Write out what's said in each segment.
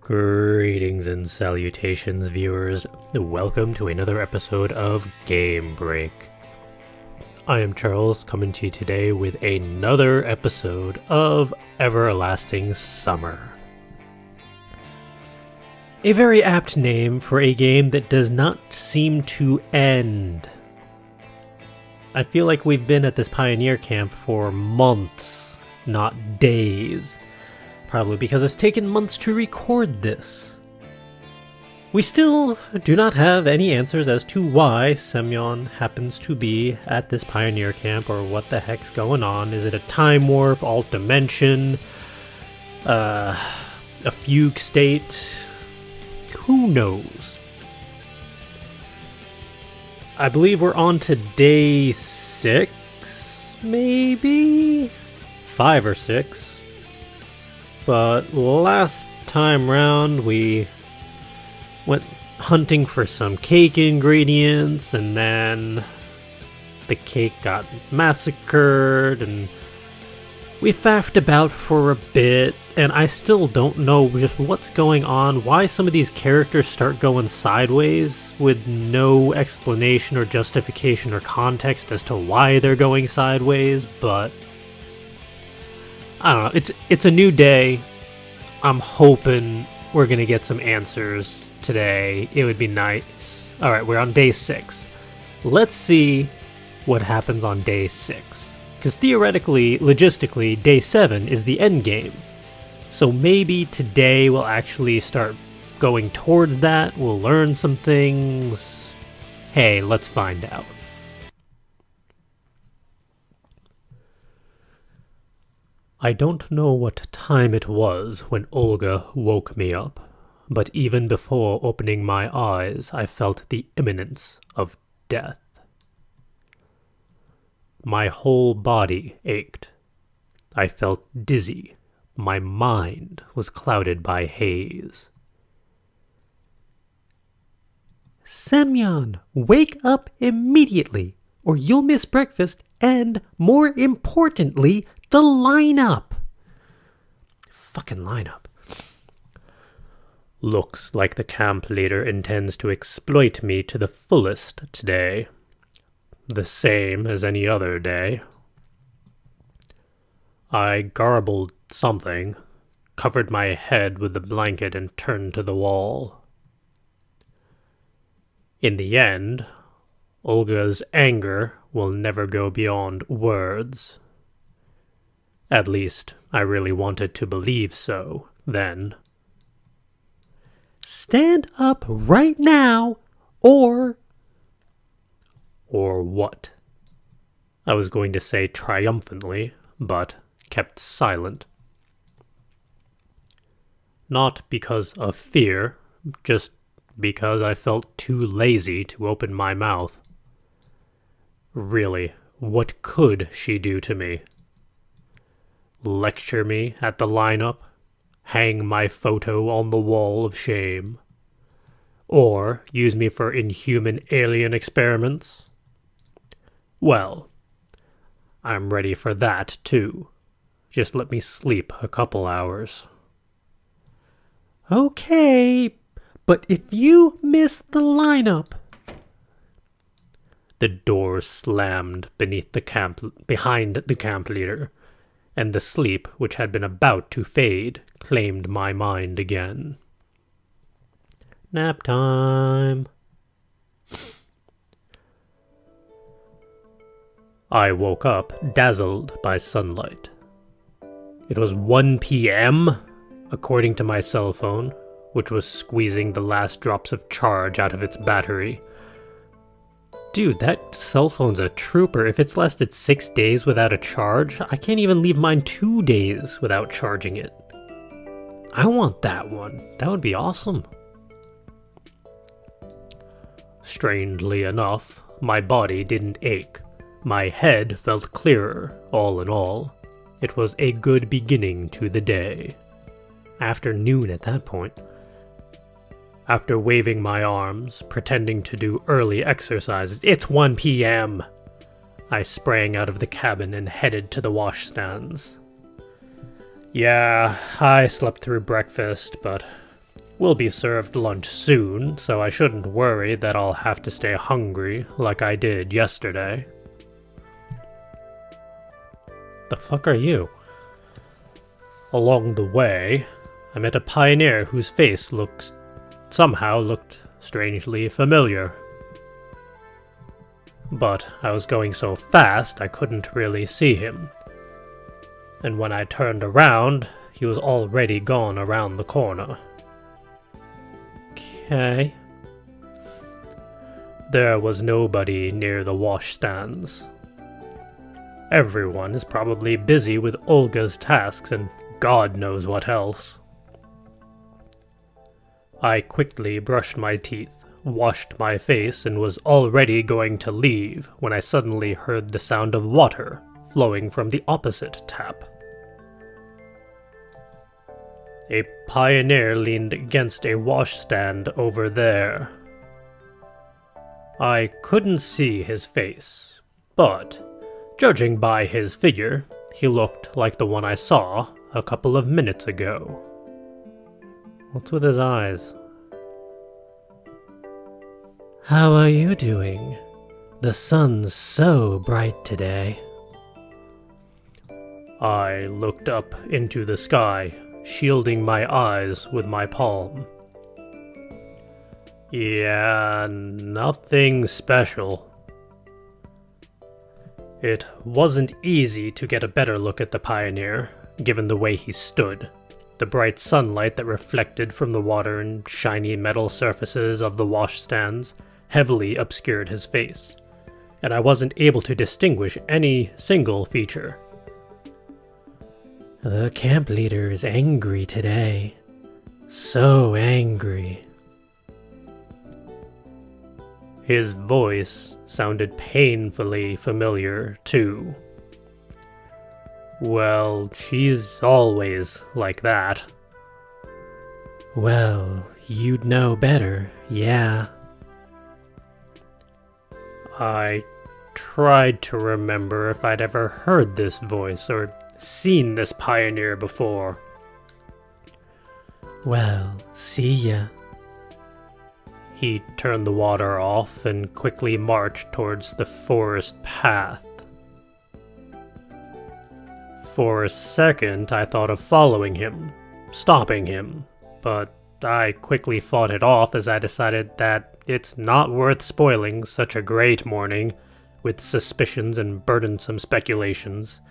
Greetings and salutations, viewers. Welcome to another episode of Game Break. I am Charles, coming to you today with another episode of Everlasting Summer. A very apt name for a game that does not seem to end. I feel like we've been at this pioneer camp for months, not days. Probably because it's taken months to record this. We still do not have any answers as to why Semyon happens to be at this pioneer camp or what the heck's going on. Is it a time warp, alt dimension, a fugue state? Who knows? I believe we're on to day 6, maybe? 5 or 6. But last time round we went hunting for some cake ingredients, and then the cake got massacred, and we faffed about for a bit, and I still don't know just what's going on, why some of these characters start going sideways with no explanation or justification or context as to why they're going sideways, but I don't know, it's a new day. I'm hoping we're gonna get some answers today. It would be nice. Alright, we're on day 6. Let's see what happens on day 6. Because theoretically, logistically, day 7 is the end game. So maybe today we'll actually start going towards that. We'll learn some things. Hey, let's find out. I don't know what time it was when Olga woke me up, but even before opening my eyes, I felt the imminence of death. My whole body ached. I felt dizzy. My mind was clouded by haze. Semyon, wake up immediately, or you'll miss breakfast and, more importantly, the lineup. Fucking lineup. Looks like the camp leader intends to exploit me to the fullest today. The same as any other day. I garbled something, covered my head with the blanket, and turned to the wall. In the end, Olga's anger will never go beyond words. At least, I really wanted to believe so, then. Stand up right now, or... Or what? I was going to say triumphantly, but kept silent. Not because of fear, just because I felt too lazy to open my mouth. Really, what could she do to me? Lecture me at the lineup, hang my photo on the wall of shame, or use me for inhuman alien experiments? Well, I'm ready for that too. Just let me sleep a couple hours. Okay, but if you miss the lineup... The door slammed behind the camp leader, and the sleep which had been about to fade claimed my mind again. Nap time. I woke up dazzled by sunlight. It was 1 p.m., according to my cell phone, which was squeezing the last drops of charge out of its battery. Dude, that cell phone's a trooper. If it's lasted 6 days without a charge, I can't even leave mine 2 days without charging it. I want that one. That would be awesome. Strangely enough, my body didn't ache. My head felt clearer, all in all. It was a good beginning to the day. Afternoon at that point. After waving my arms, pretending to do early exercises, it's 1 p.m. I sprang out of the cabin and headed to the washstands. Yeah, I slept through breakfast, but We'll be served lunch soon, so I shouldn't worry that I'll have to stay hungry like I did yesterday. The fuck are you? Along the way, I met a pioneer whose face somehow looked strangely familiar. But I was going so fast I couldn't really see him. And when I turned around, he was already gone around the corner. Okay. There was nobody near the washstands. Everyone is probably busy with Olga's tasks and God knows what else. I quickly brushed my teeth, washed my face, and was already going to leave when I suddenly heard the sound of water flowing from the opposite tap. A pioneer leaned against a washstand over there. I couldn't see his face, but judging by his figure, he looked like the one I saw a couple of minutes ago. What's with his eyes? How are you doing? The sun's so bright today. I looked up into the sky, shielding my eyes with my palm. Yeah, nothing special. It wasn't easy to get a better look at the pioneer, given the way he stood. The bright sunlight that reflected from the water and shiny metal surfaces of the washstands heavily obscured his face, and I wasn't able to distinguish any single feature. The camp leader is angry today. So angry. His voice sounded painfully familiar, too. Well, she's always like that. Well, you'd know better, yeah. I tried to remember if I'd ever heard this voice or seen this pioneer before. Well, see ya. He turned the water off and quickly marched towards the forest path. For a second, I thought of following him, stopping him, but I quickly fought it off as I decided that it's not worth spoiling such a great morning with suspicions and burdensome speculations.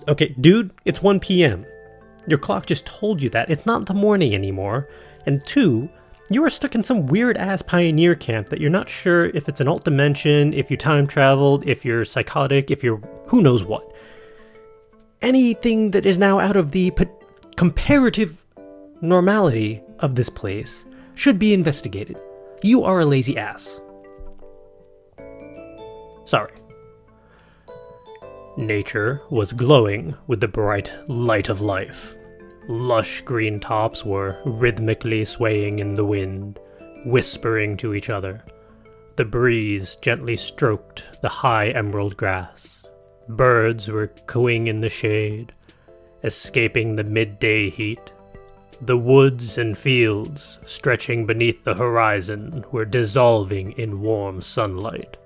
Okay, dude, it's 1 p.m. Your clock just told you that. It's not the morning anymore. And 2, you are stuck in some weird-ass pioneer camp that you're not sure if it's an alt dimension, if you time traveled, if you're psychotic, if you're who knows what. Anything that is now out of the comparative normality of this place should be investigated. You are a lazy ass. Sorry. Nature was glowing with the bright light of life. Lush green tops were rhythmically swaying in the wind, whispering to each other. The breeze gently stroked the high emerald grass. Birds were cooing in the shade, escaping the midday heat. The woods and fields, stretching beneath the horizon, were dissolving in warm sunlight.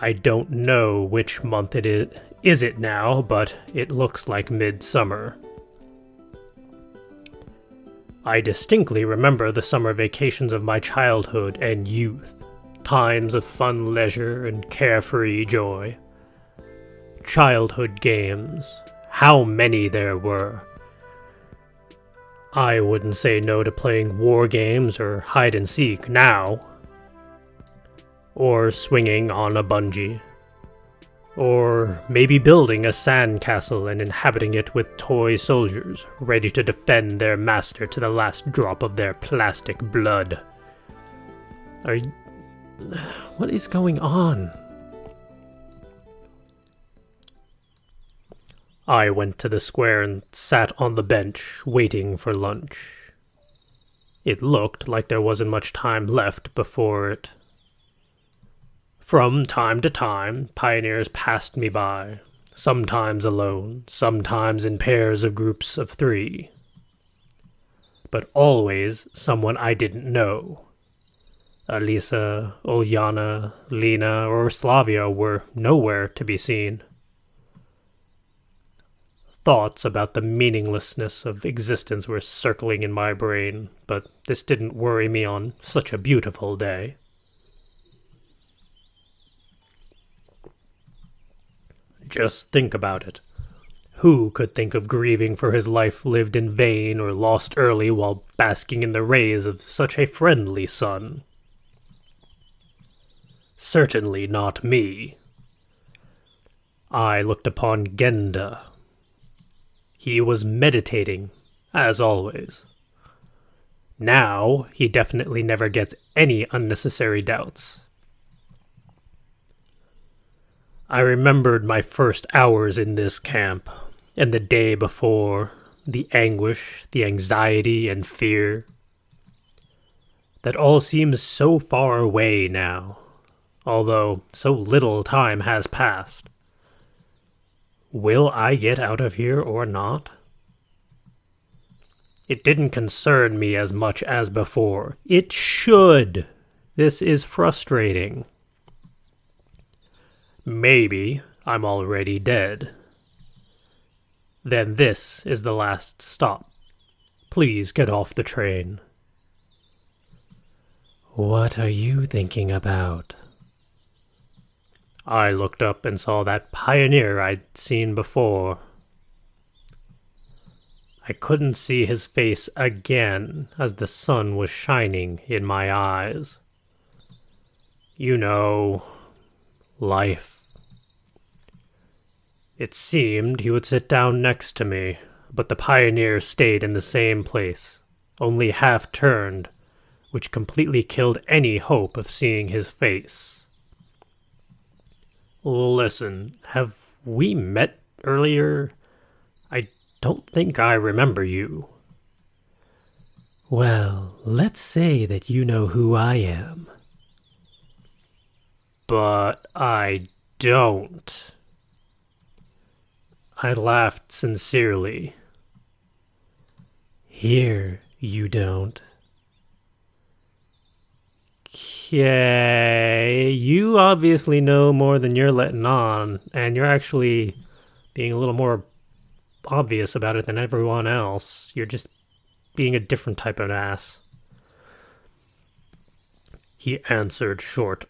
I don't know which month it is it now, but it looks like midsummer. I distinctly remember the summer vacations of my childhood and youth, times of fun leisure and carefree joy. Childhood games, how many there were. I wouldn't say no to playing war games or hide and seek now. Or swinging on a bungee. Or maybe building a sandcastle and inhabiting it with toy soldiers, ready to defend their master to the last drop of their plastic blood. What is going on? I went to the square and sat on the bench, waiting for lunch. It looked like there wasn't much time left before it. From time to time, pioneers passed me by, sometimes alone, sometimes in pairs of groups of 3. but always someone I didn't know. Alisa, Ulyana, Lena, or Slavia were nowhere to be seen. Thoughts about the meaninglessness of existence were circling in my brain, but this didn't worry me on such a beautiful day. Just think about it. Who could think of grieving for his life lived in vain or lost early while basking in the rays of such a friendly sun? Certainly not me. I looked upon Genda. He was meditating, as always. Now, he definitely never gets any unnecessary doubts. I remembered my first hours in this camp, and the day before, the anguish, the anxiety, and fear. That all seems so far away now, although so little time has passed. Will I get out of here or not? It didn't concern me as much as before. It should. This is frustrating. Maybe I'm already dead. Then this is the last stop. Please get off the train. What are you thinking about? I looked up and saw that pioneer I'd seen before. I couldn't see his face again as the sun was shining in my eyes. You know, life. It seemed he would sit down next to me, but the pioneer stayed in the same place, only half turned, which completely killed any hope of seeing his face. Listen, have we met earlier? I don't think I remember you. Well, let's say that you know who I am. But I don't. I laughed sincerely. Here, you don't. Okay, you obviously know more than you're letting on, and you're actually being a little more obvious about it than everyone else. You're just being a different type of ass. He answered short.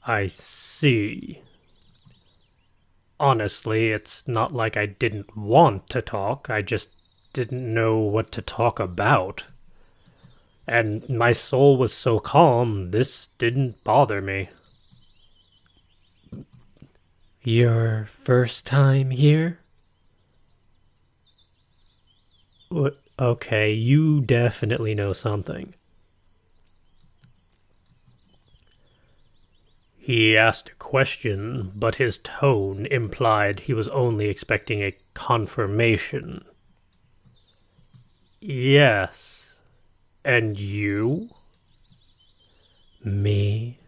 I see. Honestly, it's not like I didn't want to talk, I just didn't know what to talk about. And my soul was so calm, this didn't bother me. Your first time here? Okay, you definitely know something. He asked a question, but his tone implied he was only expecting a confirmation. Yes. And you? Me?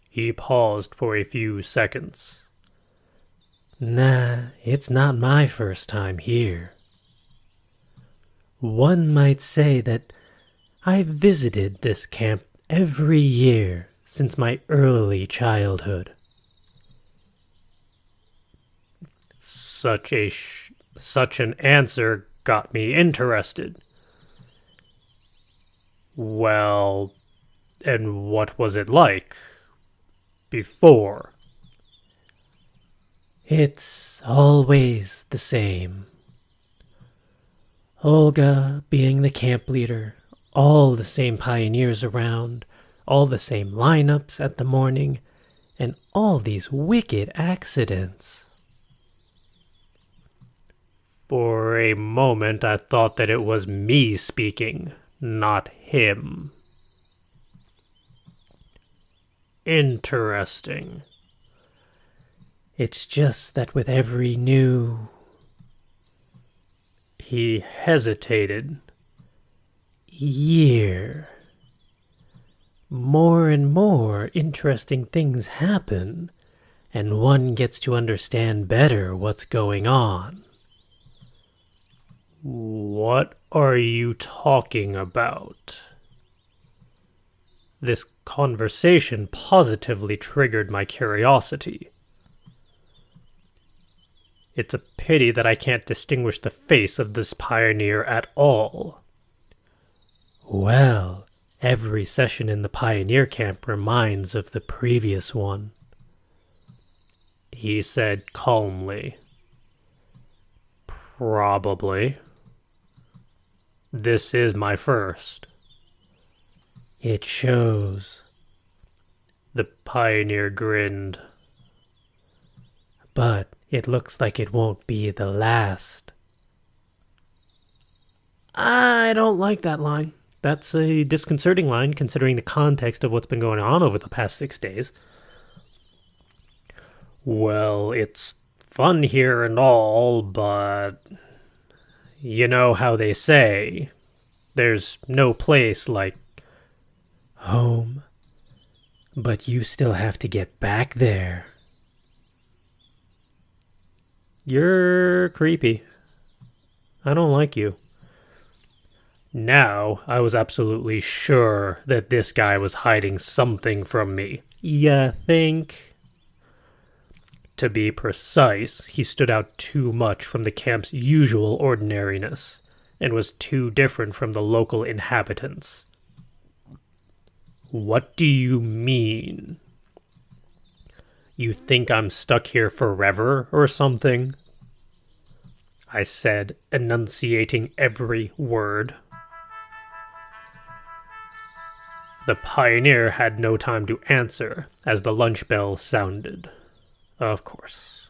He paused for a few seconds. Nah, it's not my first time here. One might say that I've visited this camp every year since my early childhood. Such an answer got me interested. Well, and what was it like before? It's always the same. Olga being the camp leader, all the same pioneers around, all the same lineups at the morning, and all these wicked accidents. For a moment I thought that it was me speaking, not him. Interesting. It's just that with every new... He hesitated. Year. More and more interesting things happen, and one gets to understand better what's going on. What are you talking about? This conversation positively triggered my curiosity. It's a pity that I can't distinguish the face of this pioneer at all. Well, every session in the pioneer camp reminds of the previous one, he said calmly. Probably. This is my first. It shows. The pioneer grinned. But it looks like it won't be the last. I don't like that line. That's a disconcerting line considering the context of what's been going on over the past 6 days. Well, it's fun here and all, but you know how they say, there's no place like home, but you still have to get back there. You're creepy. I don't like you. Now, I was absolutely sure that this guy was hiding something from me. Ya think? To be precise, he stood out too much from the camp's usual ordinariness, and was too different from the local inhabitants. What do you mean? You think I'm stuck here forever or something? I said, enunciating every word. The pioneer had no time to answer as the lunch bell sounded. Of course.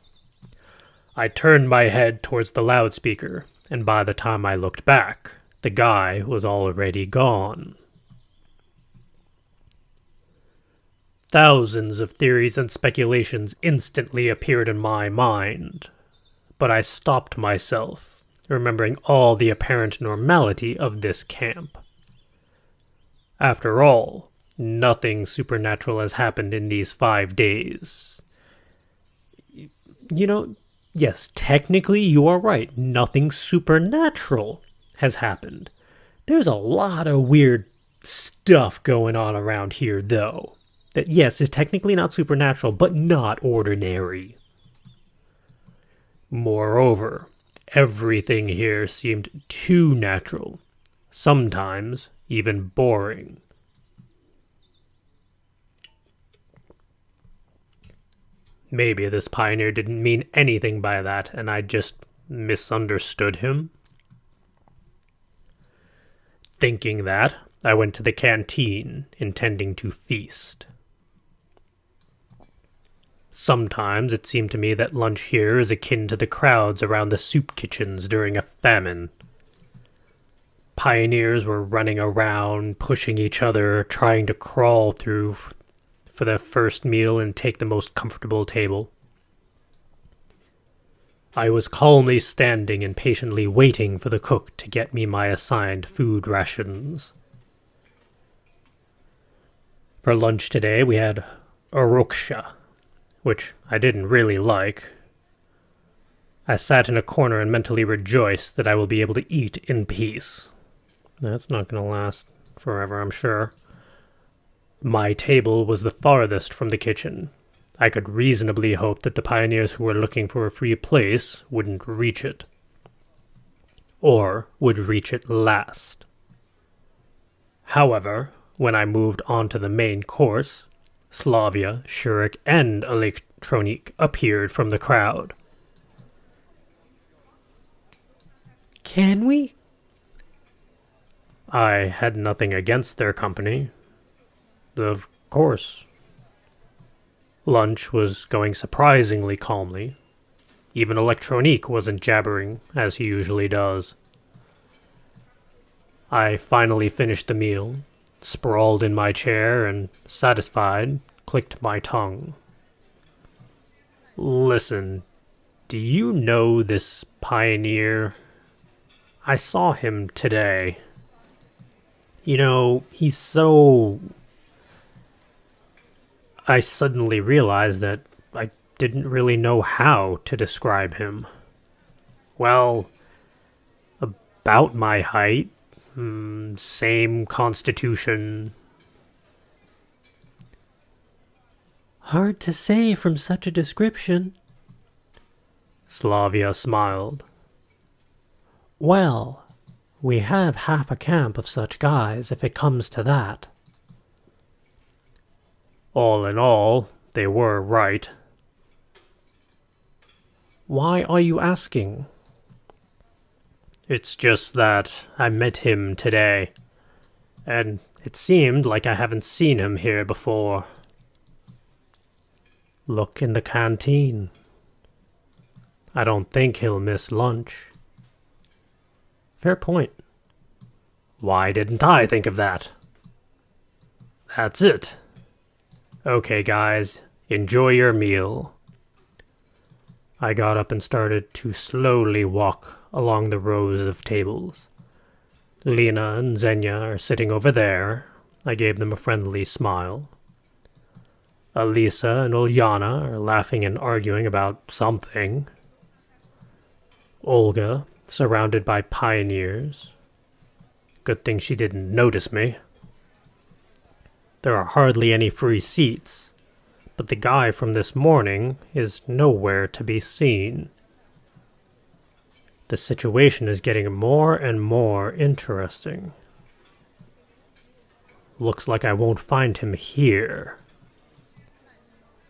I turned my head towards the loudspeaker, and by the time I looked back, the guy was already gone. Thousands of theories and speculations instantly appeared in my mind, but I stopped myself, remembering all the apparent normality of this camp. After all, nothing supernatural has happened in these 5 days. You know, yes, technically you are right. Nothing supernatural has happened. There's a lot of weird stuff going on around here, though. That, yes, is technically not supernatural, but not ordinary. Moreover, everything here seemed too natural. Sometimes even boring. Maybe this pioneer didn't mean anything by that, and I just misunderstood him. Thinking that, I went to the canteen, intending to feast. Sometimes it seemed to me that lunch here is akin to the crowds around the soup kitchens during a famine. Pioneers were running around, pushing each other, trying to crawl through for their first meal and take the most comfortable table. I was calmly standing and patiently waiting for the cook to get me my assigned food rations. For lunch today, we had oroksha, which I didn't really like. I sat in a corner and mentally rejoiced that I will be able to eat in peace. That's not going to last forever, I'm sure. My table was the farthest from the kitchen. I could reasonably hope that the pioneers who were looking for a free place wouldn't reach it. Or would reach it last. However, when I moved on to the main course, Slavia, Shurik, and Elektronik appeared from the crowd. Can we? I had nothing against their company. Of course. Lunch was going surprisingly calmly. Even Elektronik wasn't jabbering, as he usually does. I finally finished the meal, sprawled in my chair, and, satisfied, clicked my tongue. Listen, do you know this pioneer? I saw him today. You know, he's so... I suddenly realized that I didn't really know how to describe him. Well, a about my height. Same constitution. Hard to say from such a description. Slavia smiled. Well, we have half a camp of such guys if it comes to that. All in all, they were right. Why are you asking? It's just that I met him today, and it seemed like I haven't seen him here before. Look in the canteen. I don't think he'll miss lunch. Fair point. Why didn't I think of that? That's it. Okay, guys, enjoy your meal. I got up and started to slowly walk along the rows of tables. Lena and Xenia are sitting over there. I gave them a friendly smile. Elisa and Ulyana are laughing and arguing about something. Olga, surrounded by pioneers. Good thing she didn't notice me. There are hardly any free seats, but the guy from this morning is nowhere to be seen. The situation is getting more and more interesting. Looks like I won't find him here.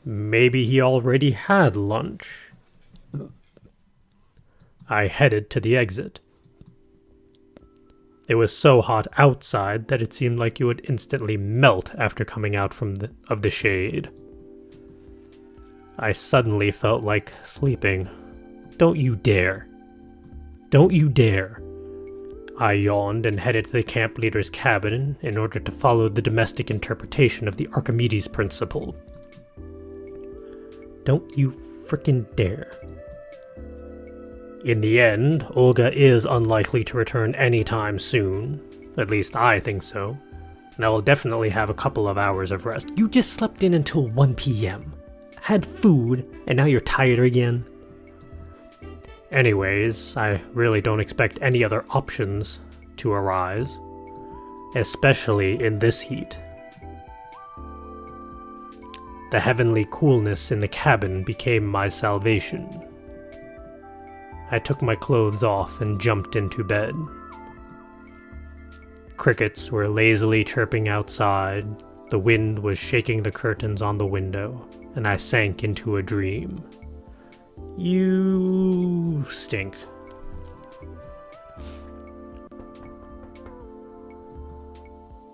Maybe he already had lunch. I headed to the exit. It was so hot outside that it seemed like you would instantly melt after coming out of the shade. I suddenly felt like sleeping. Don't you dare. Don't you dare. I yawned and headed to the camp leader's cabin in order to follow the domestic interpretation of the Archimedes principle. Don't you frickin' dare. In the end, Olga is unlikely to return anytime soon. At least I think so. And I will definitely have a couple of hours of rest. You just slept in until 1 p.m. Had food, and now you're tired again? Anyways, I really don't expect any other options to arise. Especially in this heat. The heavenly coolness in the cabin became my salvation. I took my clothes off and jumped into bed. Crickets were lazily chirping outside, the wind was shaking the curtains on the window, and I sank into a dream. You stink.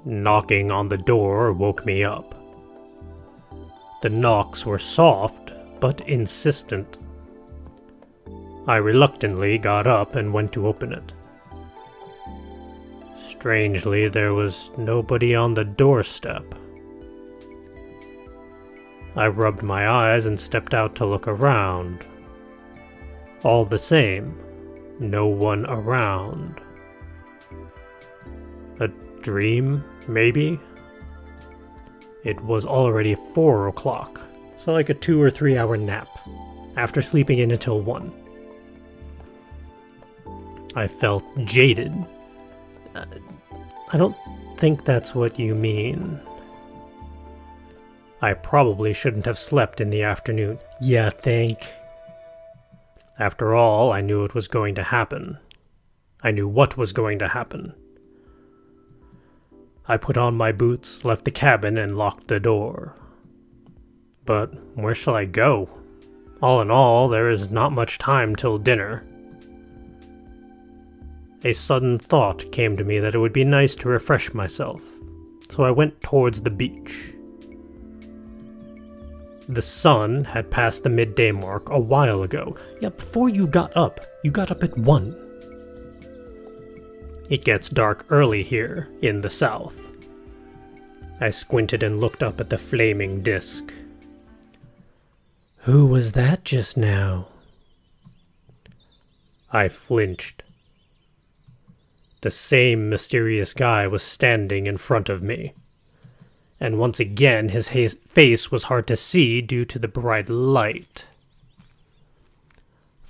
Knocking on the door woke me up. The knocks were soft, but insistent. I reluctantly got up and went to open it. Strangely, there was nobody on the doorstep. I rubbed my eyes and stepped out to look around. All the same, no one around. A dream, maybe? It was already 4 o'clock, so like a 2 or 3 hour nap, after sleeping in until 1. I felt jaded. I don't think that's what you mean. I probably shouldn't have slept in the afternoon. You think? After all, I knew it was going to happen. I knew what was going to happen. I put on my boots, left the cabin, and locked the door. But where shall I go? All in all, there is not much time till dinner. A sudden thought came to me that it would be nice to refresh myself, so I went towards the beach. The sun had passed the midday mark a while ago. Yeah, before you got up at 1. It gets dark early here, in the south. I squinted and looked up at the flaming disk. Who was that just now? I flinched. The same mysterious guy was standing in front of me. And once again his face was hard to see due to the bright light.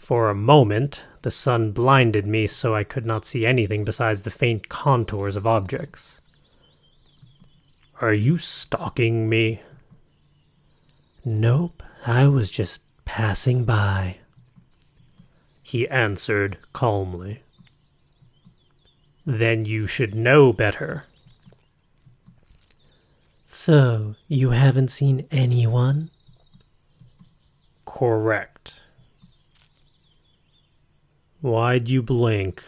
For a moment, the sun blinded me so I could not see anything besides the faint contours of objects. Are you stalking me? Nope, I was just passing by, he answered calmly. Then you should know better. So, you haven't seen anyone? Correct. Why'd you blink?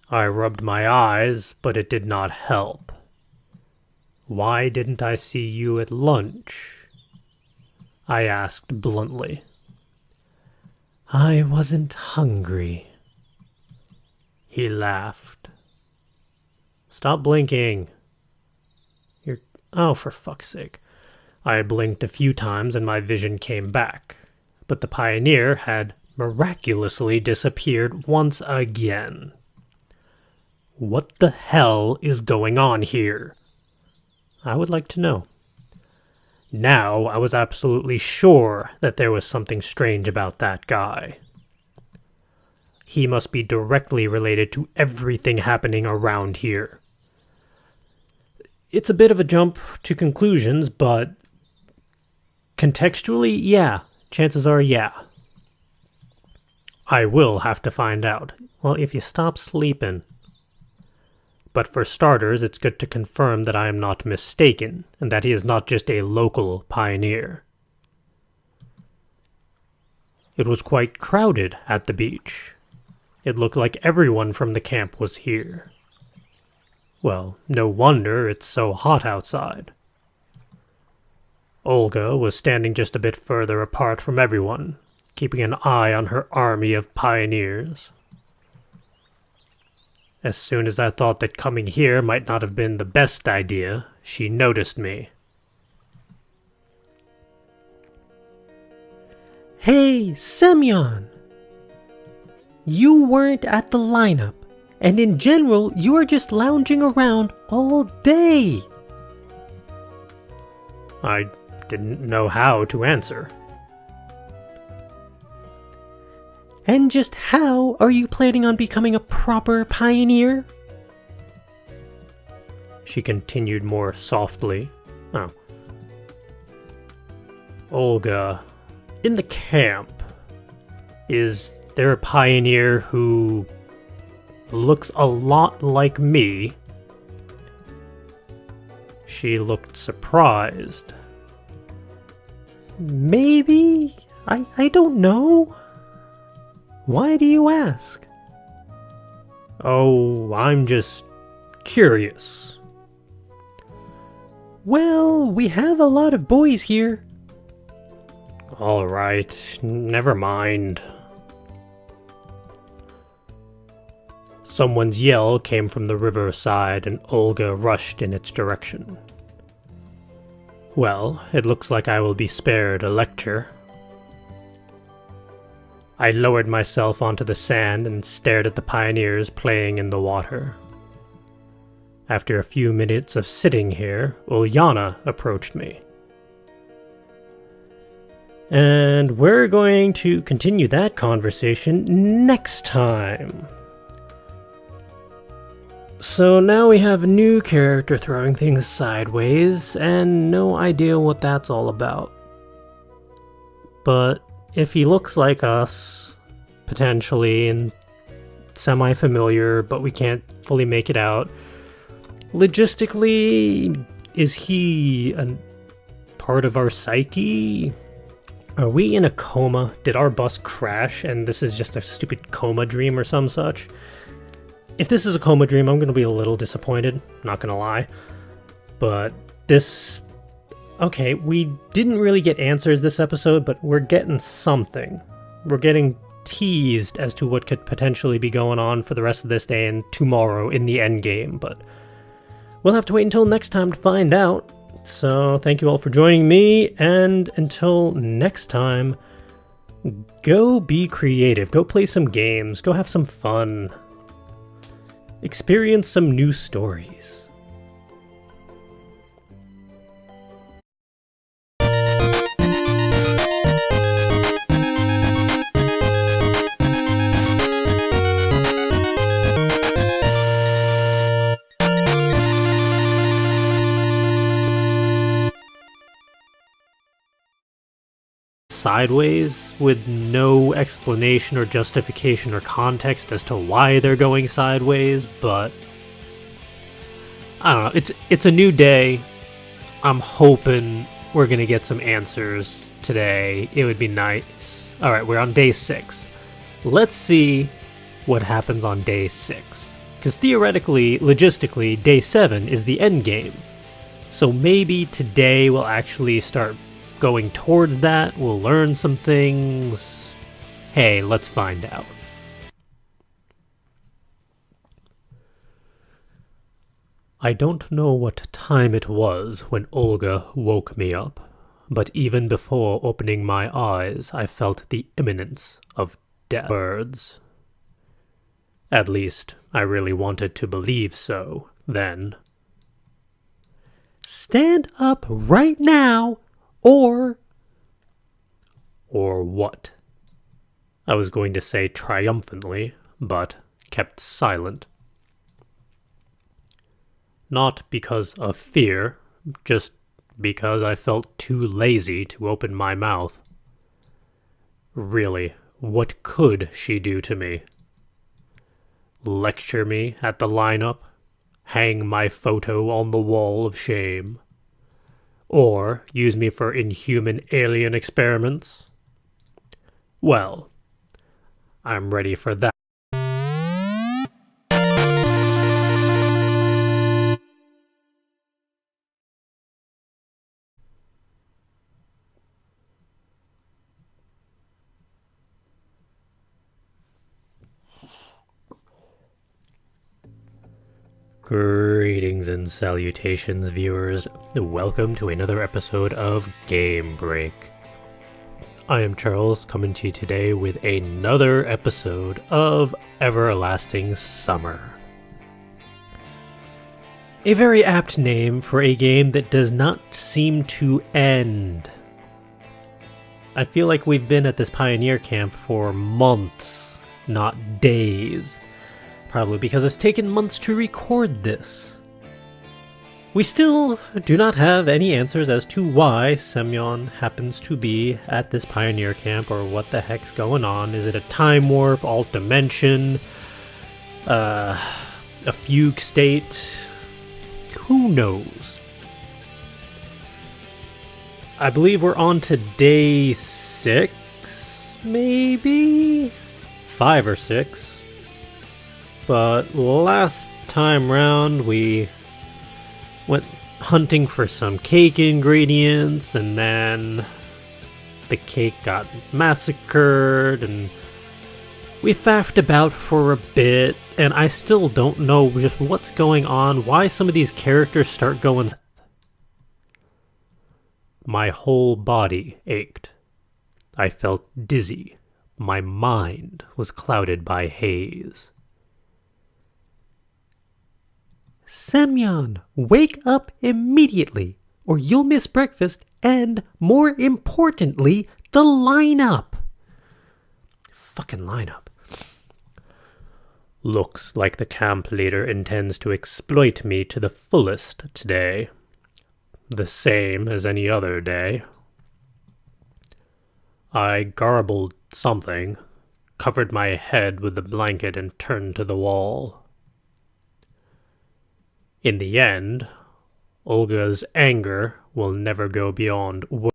I rubbed my eyes, but it did not help. Why didn't I see you at lunch? I asked bluntly. I wasn't hungry. He laughed. Stop blinking. Oh, for fuck's sake. I blinked a few times and my vision came back, but the pioneer had miraculously disappeared once again. What the hell is going on here? I would like to know. Now I was absolutely sure that there was something strange about that guy. He must be directly related to everything happening around here. It's a bit of a jump to conclusions, but contextually, yeah. Chances are, yeah. I will have to find out. Well, if you stop sleeping. But for starters, it's good to confirm that I am not mistaken, and that he is not just a local pioneer. It was quite crowded at the beach. It looked like everyone from the camp was here. Well, no wonder it's so hot outside. Olga was standing just a bit further apart from everyone, keeping an eye on her army of pioneers. As soon as I thought that coming here might not have been the best idea, she noticed me. Hey, Semyon! You weren't at the lineup, and in general, you are just lounging around all day. I didn't know how to answer. And just how are you planning on becoming a proper pioneer? She continued more softly. Oh. Olga, in the camp, is there a pioneer who looks a lot like me? She looked surprised. Maybe? I don't know. Why do you ask? Oh, I'm just curious. Well, we have a lot of boys here. All right, never mind. Someone's yell came from the riverside and Olga rushed in its direction. Well, it looks like I will be spared a lecture. I lowered myself onto the sand and stared at the pioneers playing in the water. After a few minutes of sitting here, Ulyana approached me. And we're going to continue that conversation next time. So now we have a new character throwing things sideways, and no idea what that's all about. But if he looks like us, potentially, and semi-familiar, but we can't fully make it out, logistically, is he a part of our psyche? Are we in a coma? Did our bus crash and this is just a stupid coma dream or some such? If this is a coma dream, I'm going to be a little disappointed, not going to lie. But this... Okay, we didn't really get answers this episode, but we're getting something. We're getting teased as to what could potentially be going on for the rest of this day and tomorrow in the endgame, but we'll have to wait until next time to find out. So thank you all for joining me, and until next time, go be creative, go play some games, go have some fun, experience some new stories. sideways with no explanation or justification or context as to why they're going sideways, but I don't know. It's a new day. I'm hoping we're gonna get some answers today. It would be nice. All right, we're on day 6. Let's see what happens on day 6. Because theoretically, logistically, day 7 is the end game. So maybe today we'll actually start going towards that. We'll learn some things. Hey, let's find out. I don't know what time it was when Olga woke me up, but even before opening my eyes, I felt the imminence of death. Birds. At least, I really wanted to believe so, then. Stand up right now, or... Or what? I was going to say triumphantly, but kept silent. Not because of fear, just because I felt too lazy to open my mouth. Really, what could she do to me? Lecture me at the lineup? Hang my photo on the wall of shame? Or use me for inhuman alien experiments? Well, I'm ready for that. Greetings and salutations, viewers. Welcome to another episode of Game Break. I am Charles, coming to you today with another episode of Everlasting Summer. A very apt name for a game that does not seem to end. I feel like we've been at this pioneer camp for months, not days. Probably because it's taken months to record this. We still do not have any answers as to why Semyon happens to be at this pioneer camp, or what the heck's going on. Is it a time warp, alt dimension, a fugue state? Who knows? I believe we're on to day 6, maybe? 5 or 6. But last time round, we went hunting for some cake ingredients, and then the cake got massacred, and we faffed about for a bit, and I still don't know just what's going on, why some of these characters start going. My whole body ached. I felt dizzy. My mind was clouded by haze. Semyon, wake up immediately, or you'll miss breakfast and, more importantly, the lineup. Fucking lineup. Looks like the camp leader intends to exploit me to the fullest today. The same as any other day. I garbled something, covered my head with the blanket, and turned to the wall. In the end, Olga's anger will never go beyond words.